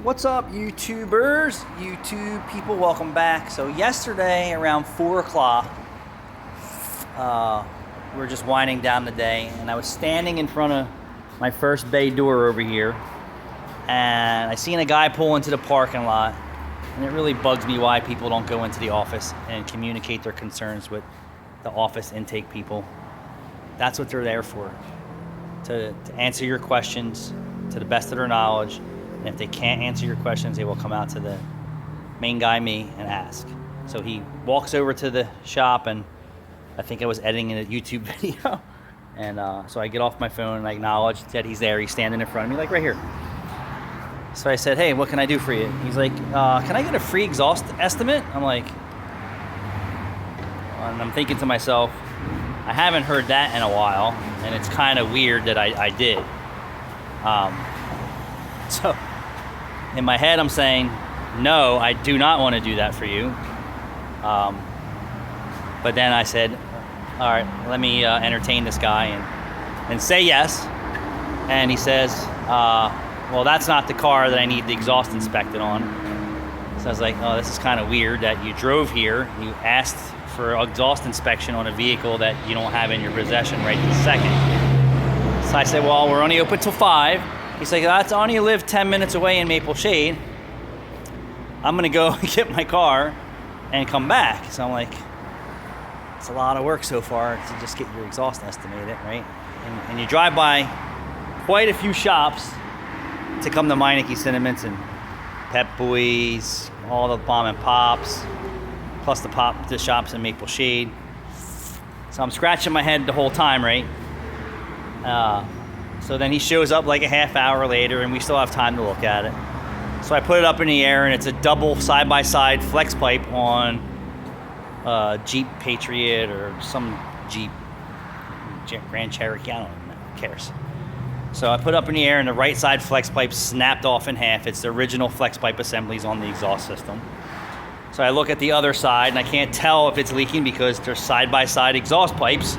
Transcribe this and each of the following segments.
What's up, YouTubers? YouTube people, welcome back. So yesterday around 4 o'clock, we were just winding down the day, and I was standing in front of my first bay door over here, and I seen a guy pull into the parking lot, and it really bugs me why people don't go into the office and communicate their concerns with the office intake people. That's what they're there for, to answer your questions to the best of their knowledge. And if they can't answer your questions, they will come out to the main guy, me, and ask. So he walks over to the shop, and I think I was editing a YouTube video. And so I get off my phone and I acknowledge that he's there. He's standing in front of me, like right here. So I said, hey, what can I do for you? He's like, can I get a free exhaust estimate? I'm like, and I'm thinking to myself, I haven't heard that in a while, and it's kind of weird that I did. So in my head, I'm saying, no, I do not want to do that for you. But then I said, all right, let me entertain this guy and say yes. And he says, well, that's not the car that I need the exhaust inspected on. So I was like, oh, this is kind of weird that you drove here, you asked for exhaust inspection on a vehicle that you don't have in your possession right this second. So I said, well, we're only open till 5. He's like, I only live 10 minutes away in Maple Shade. I'm gonna go get my car and come back. So I'm like, it's a lot of work so far to just get your exhaust estimated, right? And you drive by quite a few shops to come to Meineke Sentiments and Pep Boys, all the Bomb and Pops, plus the shops in Maple Shade. So I'm scratching my head the whole time, right? So then he shows up like a half hour later, and we still have time to look at it. So I put it up in the air, and it's a double side-by-side flex pipe on Jeep Patriot or some Jeep Grand Cherokee. I don't know. Who cares? So I put it up in the air, and the right side flex pipe snapped off in half. It's the original flex pipe assemblies on the exhaust system. So I look at the other side, and I can't tell if it's leaking because they're side-by-side exhaust pipes.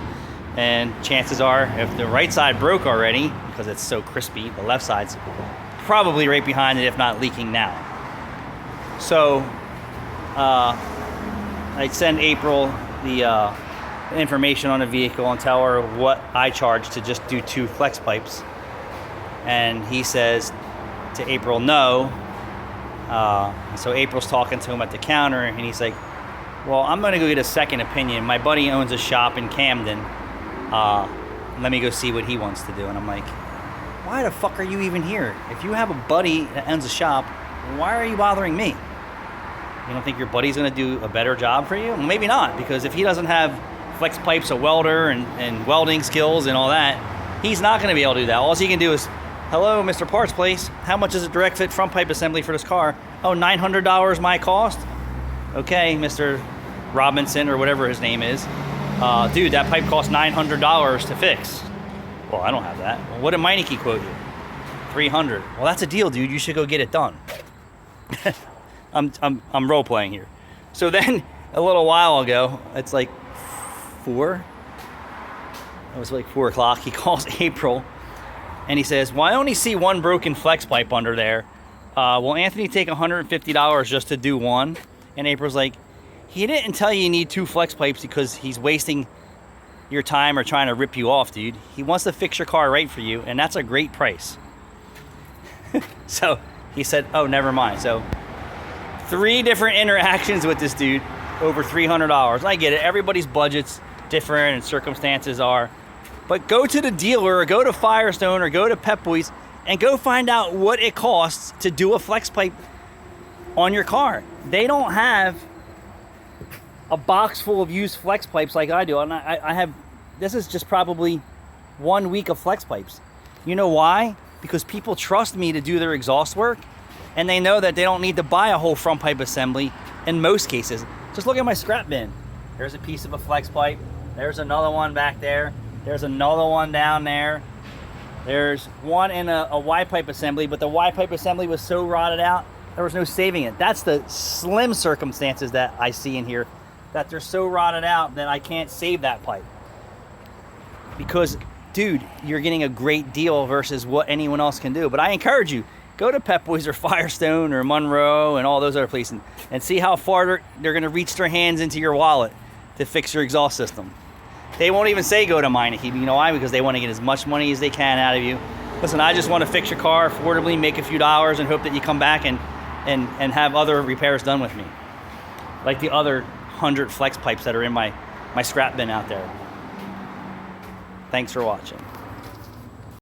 And chances are, if the right side broke already, because it's so crispy, the left side's probably right behind it, if not leaking now. So I send April the information on the vehicle and tell her what I charge to just do 2 flex pipes. And he says to April, no. So April's talking to him at the counter, and he's like, well, I'm going to go get a second opinion. My buddy owns a shop in Camden. Let me go see what he wants to do. And I'm like, why the fuck are you even here? If you have a buddy that owns a shop, why are you bothering me? You don't think your buddy's going to do a better job for you? Well, maybe not, because if he doesn't have flex pipes, a welder, and welding skills and all that, he's not going to be able to do that. All he can do is, hello, Mr. Parts Place, how much is a direct fit front pipe assembly for this car? Oh, $900 my cost? Okay, Mr. Robinson, or whatever his name is. Dude, that pipe costs $900 to fix. Well, I don't have that. Well, what did Meineke quote you? $300. Well, that's a deal, dude. You should go get it done. I'm role playing here. So then, a little while ago, it's like 4. It was like 4 o'clock. He calls April, and he says, "Well, I only see one broken flex pipe under there. Will Anthony take $150 just to do one?" And April's like, he didn't tell you need 2 flex pipes because he's wasting your time or trying to rip you off, dude. He wants to fix your car right for you, and that's a great price. So he said, oh, never mind. So 3 different interactions with this dude, over $300. I get it. Everybody's budget's different and circumstances are. But go to the dealer or go to Firestone or go to Pep Boys and go find out what it costs to do a flex pipe on your car. They don't have a box full of used flex pipes like I do. And I have, this is just probably 1 week of flex pipes. You know why? Because people trust me to do their exhaust work, and they know that they don't need to buy a whole front pipe assembly in most cases. Just look at my scrap bin. There's a piece of a flex pipe. There's another one back there. There's another one down there. There's one in a Y pipe assembly, but the Y pipe assembly was so rotted out, there was no saving it. That's the slim circumstances that I see in here, that they're so rotted out that I can't save that pipe. Because, dude, you're getting a great deal versus what anyone else can do. But I encourage you, Go to Pep Boys or Firestone or Monroe and all those other places and see how far they're going to reach their hands into your wallet to fix your exhaust system. They won't even say go to Meineke. You know why? Because they want to get as much money as they can out of you. Listen, I just want to fix your car affordably, make a few dollars, and hope that you come back and have other repairs done with me. Like the other 100 flex pipes that are in my scrap bin out there. Thanks for watching.